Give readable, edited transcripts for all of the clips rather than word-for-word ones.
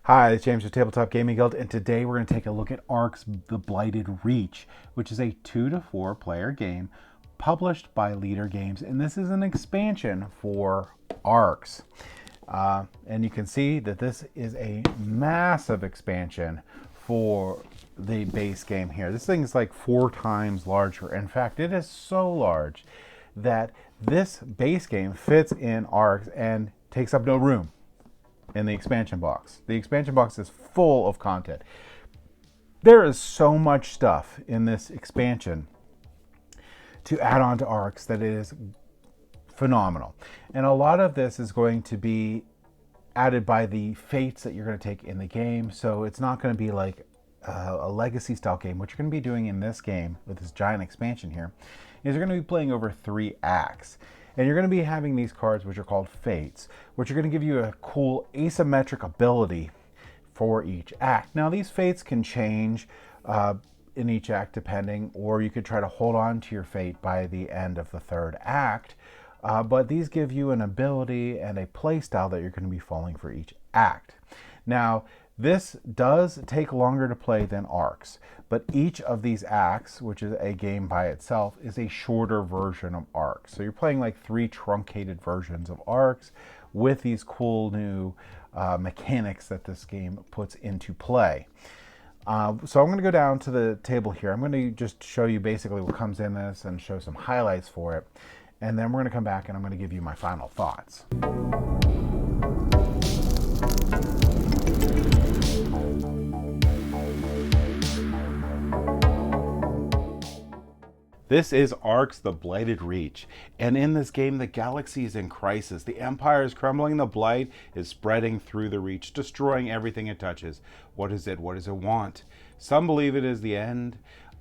Hi, it's James with Tabletop Gaming Guild, and today we're going to take a look at Ark's The Blighted Reach, which is a 2 to 4 player game published by Leader Games, and this is an expansion for Arks. And you can see that this is a massive expansion for the base game here. This thing is like 4 times larger. In fact, it is so large that this base game fits in Arks and takes up no room in the expansion box. The expansion box is full of content. There is so much stuff in this expansion to add on to Arks that it is phenomenal. And a lot of this is going to be added by the fates that you're going to take in the game. So it's not going to be like a legacy style game. What you're going to be doing in this game with this giant expansion here is you're going to be playing over 3 acts. And you're going to be having these cards, which are called fates, which are going to give you a cool asymmetric ability for each act. Now, these fates can change in each act depending, or you could try to hold on to your fate by the end of the 3rd act. But these give you an ability and a play style that you're going to be following for each act. Now, this does take longer to play than Arks, but each of these acts, which is a game by itself, is a shorter version of Arks. So you're playing like 3 truncated versions of Arks with these cool new mechanics that this game puts into play. So I'm going to go down to the table here. I'm going to just show you basically what comes in this and show some highlights for it. And then we're going to come back and I'm going to give you my final thoughts. This is Ark's The Blighted Reach, and in this game the galaxy is in crisis. The Empire is crumbling, the blight is spreading through the reach, destroying everything it touches. What is it? What does it want? Some believe it is the end,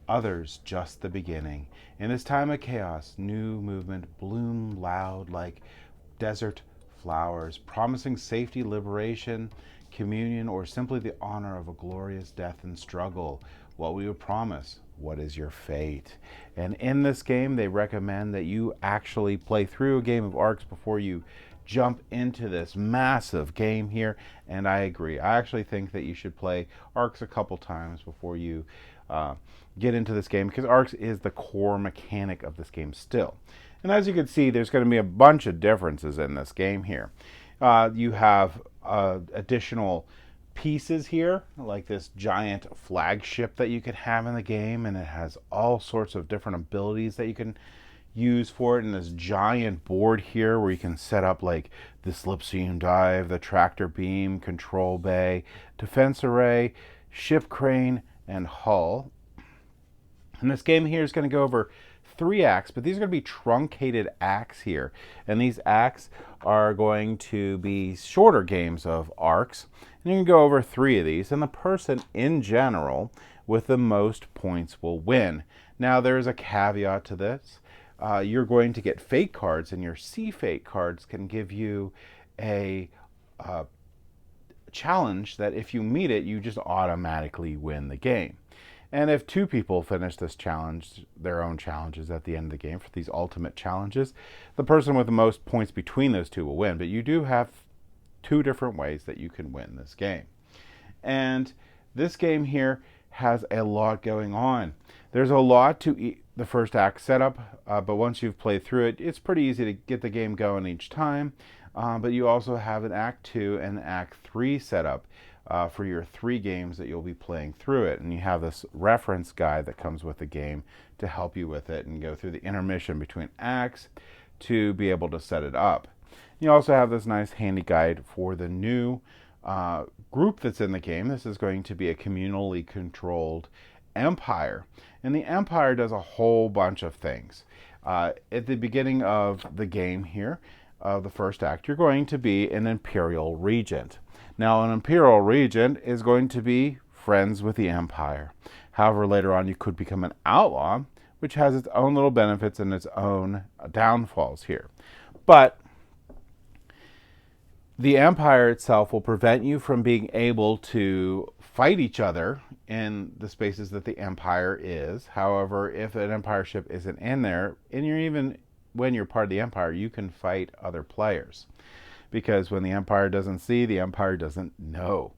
others just the beginning. In this time of chaos, new movement bloom loud like desert flowers, promising safety, liberation, communion, or simply the honor of a glorious death and struggle. What we would promise. What is your fate? And in this game, they recommend that you actually play through a game of Arks before you jump into this massive game here. And I agree. I actually think that you should play Arks a couple times before you get into this game, because Arks is the core mechanic of this game still. And as you can see, there's going to be a bunch of differences in this game here. You have additional pieces here, like this giant flagship that you could have in the game, and it has all sorts of different abilities that you can use for it, and this giant board here where you can set up like the slipstream dive, the tractor beam, control bay, defense array, ship crane, and hull. And this game here is going to go over 3 acts, but these are going to be truncated acts here. And these acts are going to be shorter games of Arks. And you can go over 3 of these, and the person in general with the most points will win. Now, there is a caveat to this. You're going to get fate cards, and your C fate cards can give you a challenge that if you meet it, you just automatically win the game. And if 2 people finish this challenge, their own challenges at the end of the game for these ultimate challenges, the person with the most points between those 2 will win. But you do have 2 different ways that you can win this game. And this game here has a lot going on. There's a lot to the first act setup, but once you've played through it, it's pretty easy to get the game going each time. But you also have an Act 2 and Act 3 setup for your 3 games that you'll be playing through it. And you have this reference guide that comes with the game to help you with it and go through the intermission between acts to be able to set it up. You also have this nice handy guide for the new group that's in the game. This is going to be a communally controlled empire. And the empire does a whole bunch of things. At the beginning of the game here, of the first act, you're going to be an imperial regent. Now, an imperial regent is going to be friends with the empire. However, later on, you could become an outlaw, which has its own little benefits and its own downfalls here. But the empire itself will prevent you from being able to fight each other in the spaces that the empire is. However, if an empire ship isn't in there, and you're even when you're part of the empire, you can fight other players. Because when the empire doesn't see, the empire doesn't know.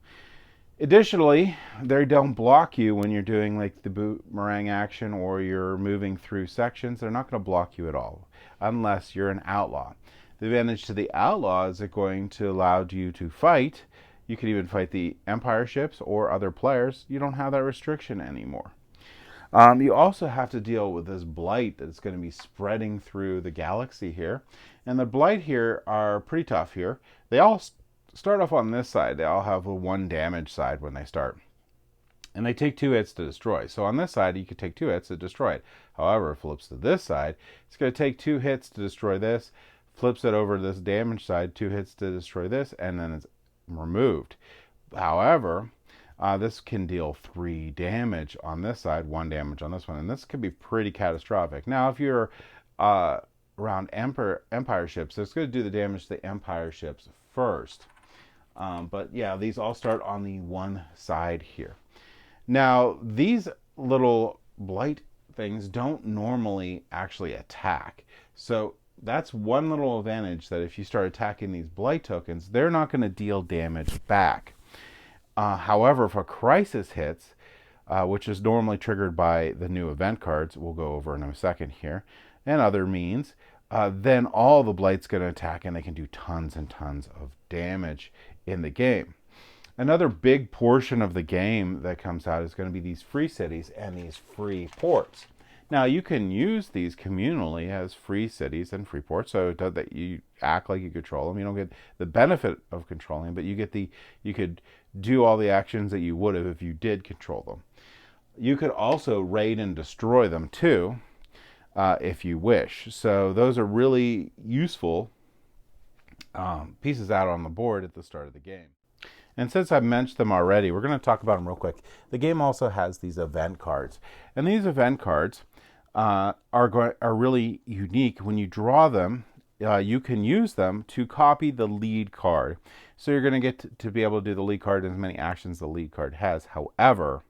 Additionally, they don't block you when you're doing like the boomerang action or you're moving through sections. They're not going to block you at all unless you're an outlaw. The advantage to the outlaw is it's going to allow you to fight. You can even fight the Empire ships or other players. You don't have that restriction anymore. You also have to deal with this blight that's going to be spreading through the galaxy here. And the blight here are pretty tough here. They all start off on this side. They all have a 1 damage side when they start. And they take 2 hits to destroy. So on this side, you could take 2 hits to destroy it. However, it flips to this side. It's going to take 2 hits to destroy this, flips it over to this damage side, 2 hits to destroy this, and then it's removed. However, this can deal 3 damage on this side, 1 damage on this one, and this could be pretty catastrophic. Now, if you're around Empire ships, it's going to do the damage to the Empire ships first. But yeah, these all start on the one side here. Now, these little blight things don't normally actually attack. So that's one little advantage, that if you start attacking these blight tokens, they're not going to deal damage back. However, if a crisis hits, which is normally triggered by the new event cards, we'll go over in a second here, and other means, then all the blight's going to attack and they can do tons and tons of damage in the game. Another big portion of the game that comes out is going to be these free cities and these free ports. Now, you can use these communally as free cities and free ports, so that you act like you control them. You don't get the benefit of controlling, but you could do all the actions that you would have if you did control them. You could also raid and destroy them too, if you wish. So those are really useful pieces out on the board at the start of the game. And since I've mentioned them already, we're going to talk about them real quick. The game also has these event cards. And these event cards are really unique. When you draw them, you can use them to copy the lead card. So you're going to get to be able to do the lead card and as many actions the lead card has. However,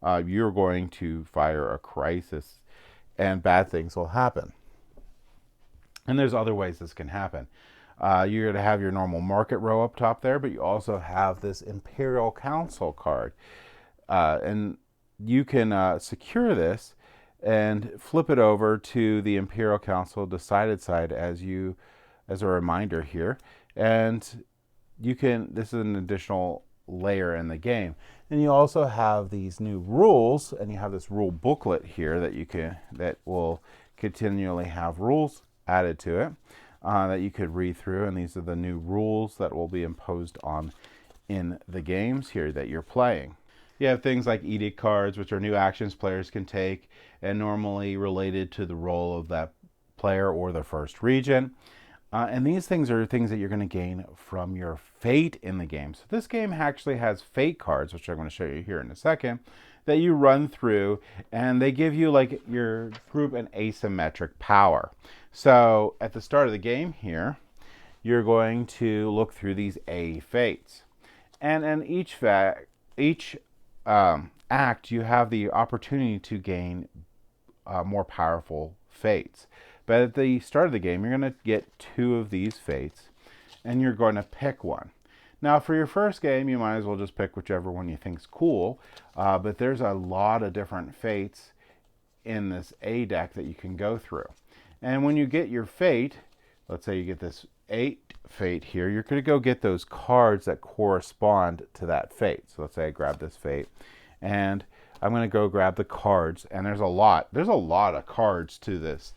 you're going to fire a crisis and bad things will happen. And there's other ways this can happen. You're going to have your normal market row up top there, but you also have this Imperial Council card. And you can secure this and flip it over to the Imperial Council decided side as a reminder here. And this is an additional layer in the game. And you also have these new rules, and you have this rule booklet here that will continually have rules added to it. That you could read through, and these are the new rules that will be imposed on in the games here that you're playing. You have things like edict cards, which are new actions players can take and normally related to the role of that player or the first region. And these things are things that you're going to gain from your fate in the game. So this game actually has fate cards, which I'm going to show you here in a second, that you run through, and they give you like your group an asymmetric power. So at the start of the game here, you're going to look through these A fates. And in each act, you have the opportunity to gain more powerful fates. But at the start of the game, you're going to get 2 of these fates, and you're going to pick one. Now, for your first game, you might as well just pick whichever one you think's cool. But there's a lot of different fates in this A deck that you can go through. And when you get your fate, let's say you get this 8 fate here, you're going to go get those cards that correspond to that fate. So let's say I grab this fate, and I'm going to go grab the cards. And there's a lot of cards to this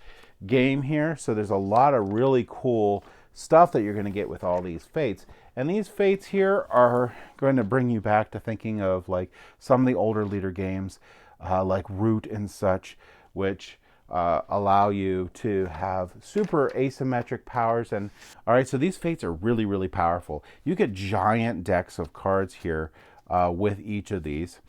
game here. So there's a lot of really cool stuff that you're going to get with all these fates. And these fates here are going to bring you back to thinking of like some of the older leader games, like Root and such, which allow you to have super asymmetric powers. And all right, so these fates are really, really powerful. You get giant decks of cards here with each of these.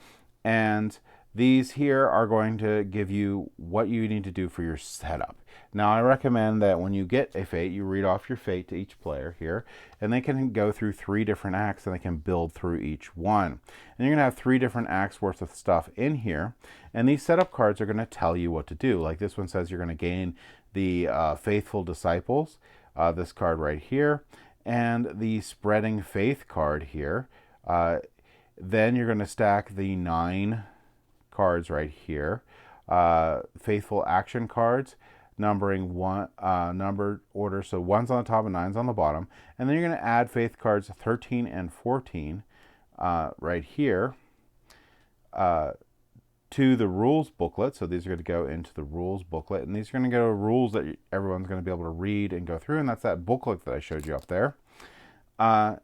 And these here are going to give you what you need to do for your setup. Now, I recommend that when you get a fate, you read off your fate to each player here, and they can go through 3 different acts, and they can build through each one. And you're going to have 3 different acts worth of stuff in here, and these setup cards are going to tell you what to do. Like this one says you're going to gain the Faithful Disciples, this card right here, and the Spreading Faith card here. Then you're going to stack the 9 cards right here. Faithful action cards, numbering numbered order, so 1's on the top and 9's on the bottom. And then you're going to add faith cards 13 and 14 right here to the rules booklet. So these are going to go into the rules booklet, and these are going to go to rules that everyone's going to be able to read and go through, and that's that booklet that I showed you up there. And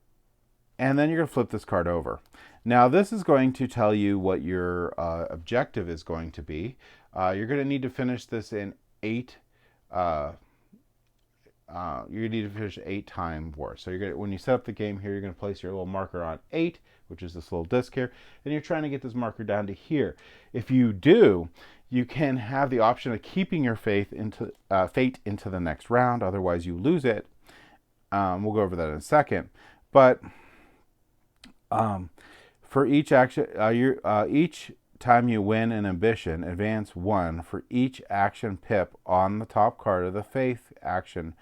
then you're going to flip this card over. Now this is going to tell you what your objective is going to be. You're going to need to finish this in 8. You're going to need to finish 8 time war. So you're going to, when you set up the game here, you're going to place your little marker on 8, which is this little disc here, and you're trying to get this marker down to here. If you do, you can have the option of keeping your fate into the next round. Otherwise, you lose it. We'll go over that in a second. But for each action, each time you win an ambition, advance 1 for each action pip on the top card of the faith action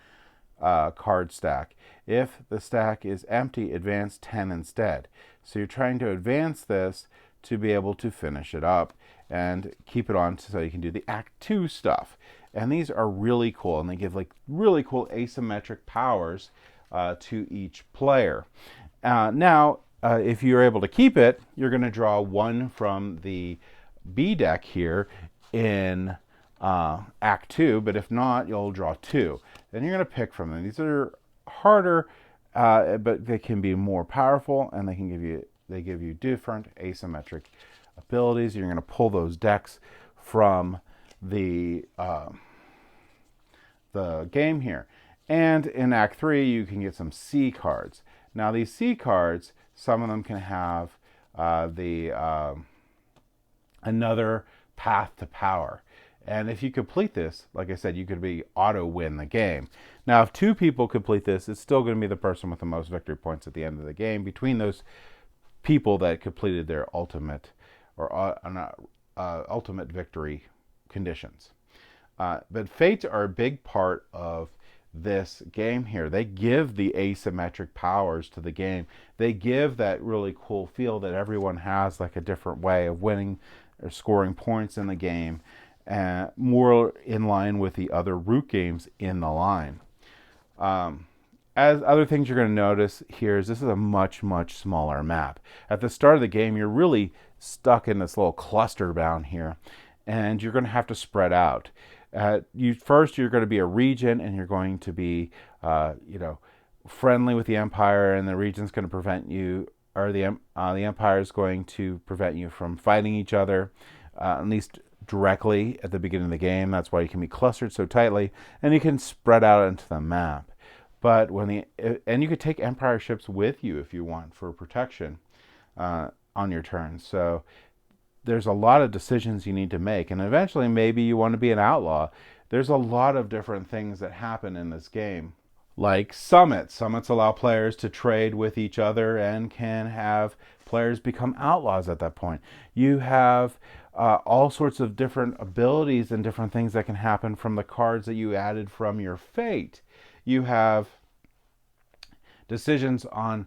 card stack. If the stack is empty, advance 10 instead. So you're trying to advance this to be able to finish it up and keep it on so you can do the Act 2 stuff. And these are really cool, and they give like really cool asymmetric powers to each player. Now, if you're able to keep it, you're going to draw 1 from the B deck here in Act 2, but if not, you'll draw 2. Then you're going to pick from them. These are harder, but they can be more powerful, and they give you different asymmetric abilities. You're going to pull those decks from the game here. And in Act 3, you can get some C cards. Now these C cards, some of them can have another path to power. And if you complete this, like I said, you could auto-win the game. Now, if 2 people complete this, it's still going to be the person with the most victory points at the end of the game between those people that completed their ultimate ultimate victory conditions. But fates are a big part of this game here. They give the asymmetric powers to the game. They give that really cool feel that everyone has like a different way of winning or scoring points in the game, more in line with the other root games in the line. As other things you're going to notice here is this is a much, much smaller map. At the start of the game, you're really stuck in this little cluster down here, and you're going to have to spread out. First, you're going to be a region, and you're going to be, friendly with the Empire, and the region's going to prevent you, or the Empire is going to prevent you from fighting each other, at least directly at the beginning of the game. That's why you can be clustered so tightly, and you can spread out into the map. But and you could take Empire ships with you if you want for protection on your turn. So there's a lot of decisions you need to make, and eventually maybe you want to be an outlaw. There's a lot of different things that happen in this game, like summits. Summits allow players to trade with each other and can have players become outlaws at that point. You have all sorts of different abilities and different things that can happen from the cards that you added from your fate. You have decisions on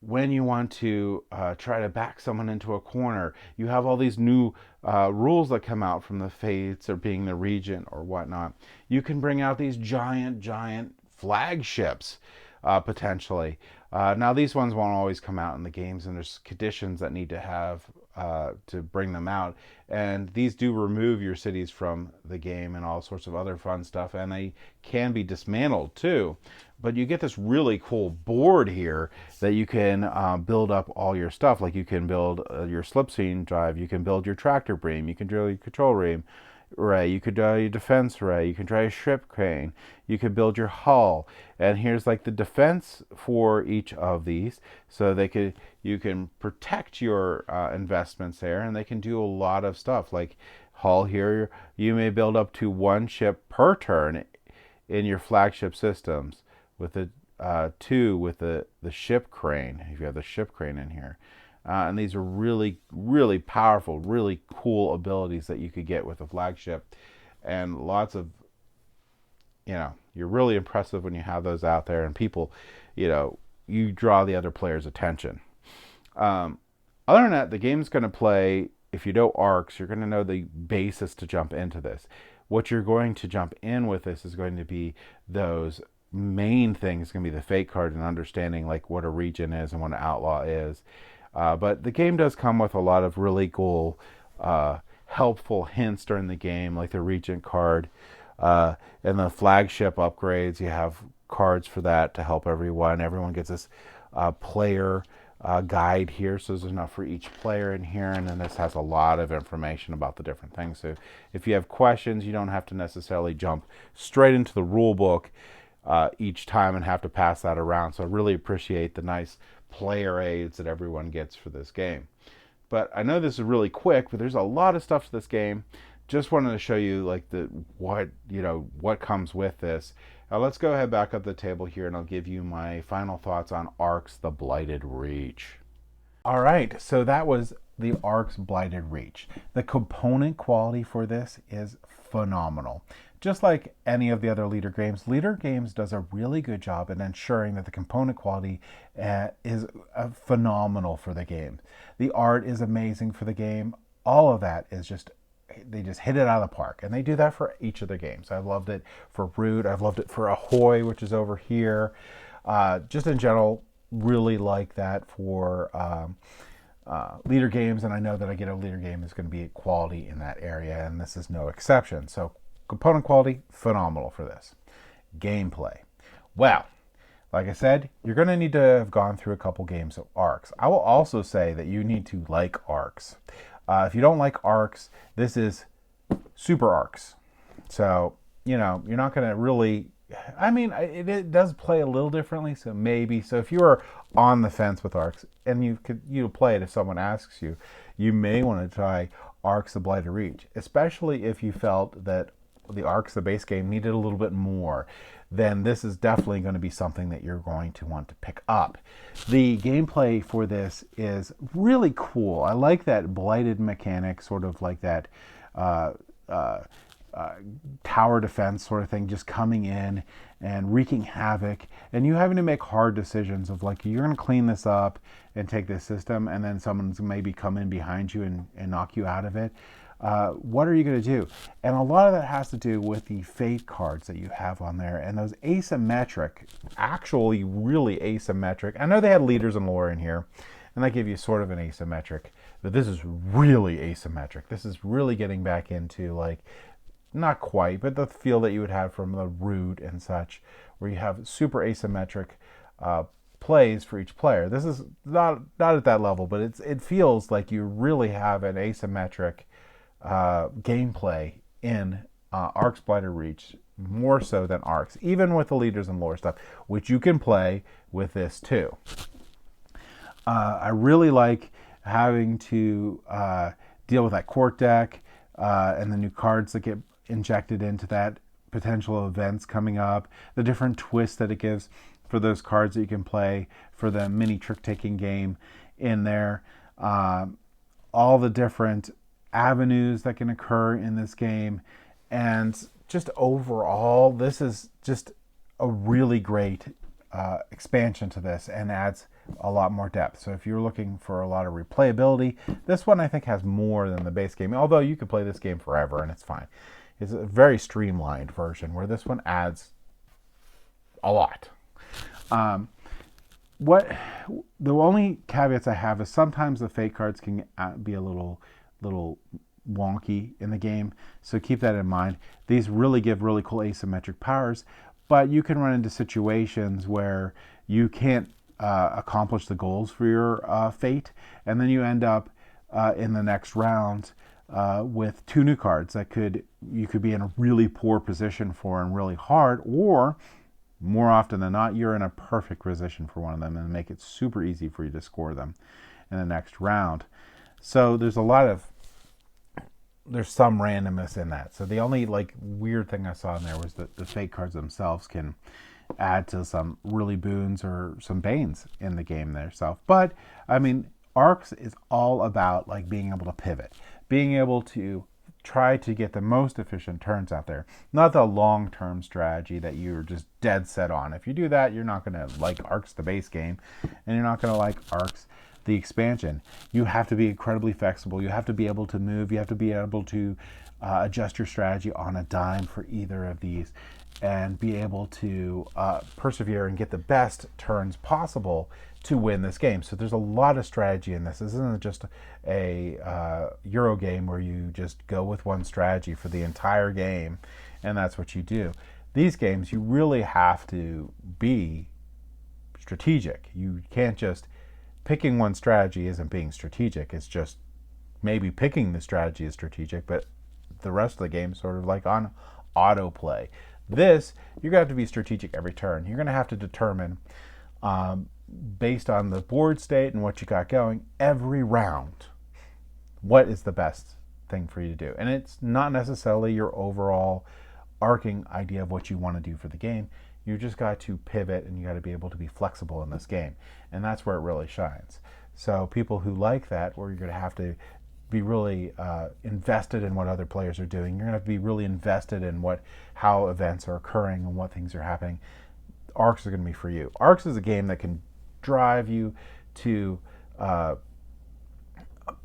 when you want to try to back someone into a corner. You have all these new rules that come out from the fates or being the regent or whatnot. You can bring out these giant flagships potentially. Now these ones won't always come out in the games, and there's conditions that need to have to bring them out. And these do remove your cities from the game and all sorts of other fun stuff, and they can be dismantled too. But you get this really cool board here that you can build up all your stuff. Like you can build your slipstream drive, you can build your tractor beam, you can drill your control room array, you could draw your defense array, you can draw your ship crane, you could build your hull. And here's like the defense for each of these, so you can protect your investments there, and they can do a lot of stuff. Like hull here, you may build up to 1 ship per turn in your flagship systems, with the 2 with the ship crane, if you have the ship crane in here. And these are really, really powerful, really cool abilities that you could get with a flagship. And lots of, you're really impressive when you have those out there, and people, you draw the other player's attention. Other than that, the game's going to play, if you know arcs, you're going to know the basis to jump into this. What you're going to jump in with this is going to be those main things, going to be the fate card and understanding like what a region is and what an outlaw is. But the game does come with a lot of really cool, helpful hints during the game, like the regent card and the flagship upgrades. You have cards for that to help everyone. Everyone gets this player guide here, so there's enough for each player in here, and then this has a lot of information about the different things. So if you have questions, you don't have to necessarily jump straight into the rule book each time and have to pass that around. So I really appreciate the nice player aids that everyone gets for this game. But I know this is really quick, but there's a lot of stuff to this game. Just wanted to show you like what comes with this. Now let's go ahead back up the table here, and I'll give you my final thoughts on Arcs: The Blighted Reach. All right, so that was the Arcs: Blighted Reach. The component quality for this is phenomenal. Just like any of the other Leader Games does a really good job in ensuring that the component quality is phenomenal for the game. The art is amazing for the game. All of that is just, they just hit it out of the park, and they do that for each of their games. I've loved it for Root. I've loved it for Ahoy, which is over here. Just in general, really like that for Leader Games, and I know that I get a Leader Game is going to be quality in that area, and this is no exception. So component quality, phenomenal for this. Gameplay. Well, like I said, you're going to need to have gone through a couple games of Arcs. I will also say that you need to like Arcs. If you don't like Arcs, this is super Arcs. So, you're not going to really, it does play a little differently, so maybe. So if you are on the fence with Arcs, and you play it if someone asks you, you may want to try Arcs: The Blighted Reach, especially if you felt that the Arcs, the base game, needed a little bit more. Then this is definitely going to be something that you're going to want to pick up. The gameplay for this is really cool. I like that blighted mechanic, sort of like that tower defense sort of thing, just coming in and wreaking havoc, and you having to make hard decisions of like, you're going to clean this up and take this system, and then someone's maybe come in behind you and knock you out of it. What are you going to do? And a lot of that has to do with the fate cards that you have on there, and those asymmetric, actually really asymmetric. I know they had leaders and lore in here, and that gave you sort of an asymmetric, but this is really asymmetric. This is really getting back into like, not quite, but the feel that you would have from the Root and such, where you have super asymmetric plays for each player. This is not at that level, but it feels like you really have an asymmetric gameplay in Arcs: Blighted Reach, more so than Arcs, even with the leaders and lore stuff, which you can play with this too. I really like having to deal with that court deck and the new cards that get injected into that, potential events coming up, the different twists that it gives for those cards that you can play for the mini trick-taking game in there, all the different avenues that can occur in this game, and just overall, this is just a really great expansion to this, and adds a lot more depth. So if you're looking for a lot of replayability, this one I think has more than the base game, although you could play this game forever and it's fine. It's a very streamlined version, where this one adds a lot. The only caveats I have is sometimes the fate cards can be a little wonky in the game, so keep that in mind. These really give really cool asymmetric powers, but you can run into situations where you can't accomplish the goals for your fate, and then you end up in the next round with two new cards that you could be in a really poor position for and really hard, or more often than not, you're in a perfect position for one of them and make it super easy for you to score them in the next round. So there's some randomness in that. So the only like weird thing I saw in there was that the fate cards themselves can add to some really boons or some banes in the game themselves. But I mean, Arcs is all about like being able to pivot, being able to try to get the most efficient turns out there, not the long-term strategy that you're just dead set on. If you do that, you're not going to like Arcs the base game, and you're not going to like Arcs the expansion, you have to be incredibly flexible. You have to be able to move. You have to be able to adjust your strategy on a dime for either of these, and be able to persevere and get the best turns possible to win this game. So there's a lot of strategy in this. This isn't just a Euro game where you just go with one strategy for the entire game and that's what you do. These games, you really have to be strategic. You can't just, picking one strategy isn't being strategic. It's just maybe picking the strategy is strategic, but the rest of the game is sort of like on autoplay. This, you're going to have to be strategic every turn. You're going to have to determine, based on the board state and what you got going, every round, what is the best thing for you to do. And it's not necessarily your overall arcing idea of what you want to do for the game. You just got to pivot, and you got to be able to be flexible in this game. And that's where it really shines. So people who like that, where you're going to have to be really invested in what other players are doing, you're going to have to be really invested in how events are occurring and what things are happening, Arcs are going to be for you. Arcs is a game that can drive you to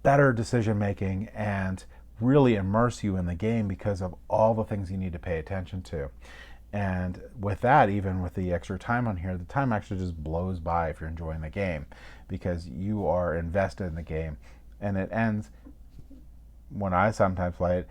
better decision making and really immerse you in the game because of all the things you need to pay attention to. And with that, even with the extra time on here, the time actually just blows by if you're enjoying the game, because you are invested in the game, and it ends, when I sometimes play it,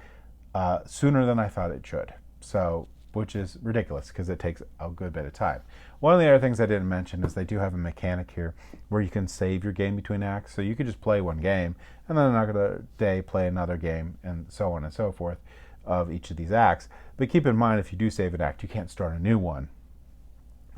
sooner than I thought it should. So, which is ridiculous because it takes a good bit of time. One of the other things I didn't mention is they do have a mechanic here where you can save your game between acts. So you could just play one game and then another day play another game, and so on and so forth of each of these acts. But keep in mind, if you do save an act, you can't start a new one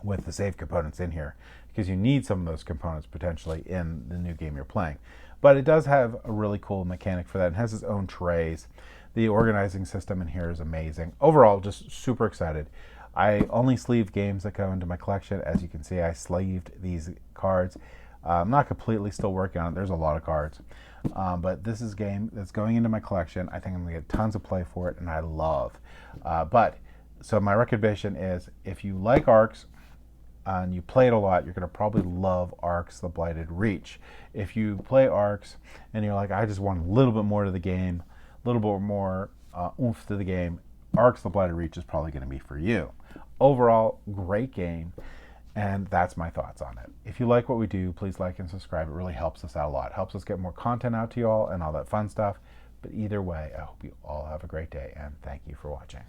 with the save components in here, because you need some of those components potentially in the new game you're playing. But it does have a really cool mechanic for that. It has its own trays. The organizing system in here is amazing. Overall, just super excited. I only sleeve games that go into my collection. As you can see, I sleeved these cards. I'm not completely still working on it. There's a lot of cards. But this is a game that's going into my collection. I think I'm going to get tons of play for it, and I love. So my recommendation is, if you like Arcs and you play it a lot, you're going to probably love Arcs: The Blighted Reach. If you play Arcs and you're like, I just want a little bit more to the game, a little bit more oomph to the game, Arcs: The Blighted Reach is probably going to be for you. Overall, great game, and that's my thoughts on it. If you like what we do, please like and subscribe. It really helps us out a lot. It helps us get more content out to you all and all that fun stuff. But either way, I hope you all have a great day, and thank you for watching.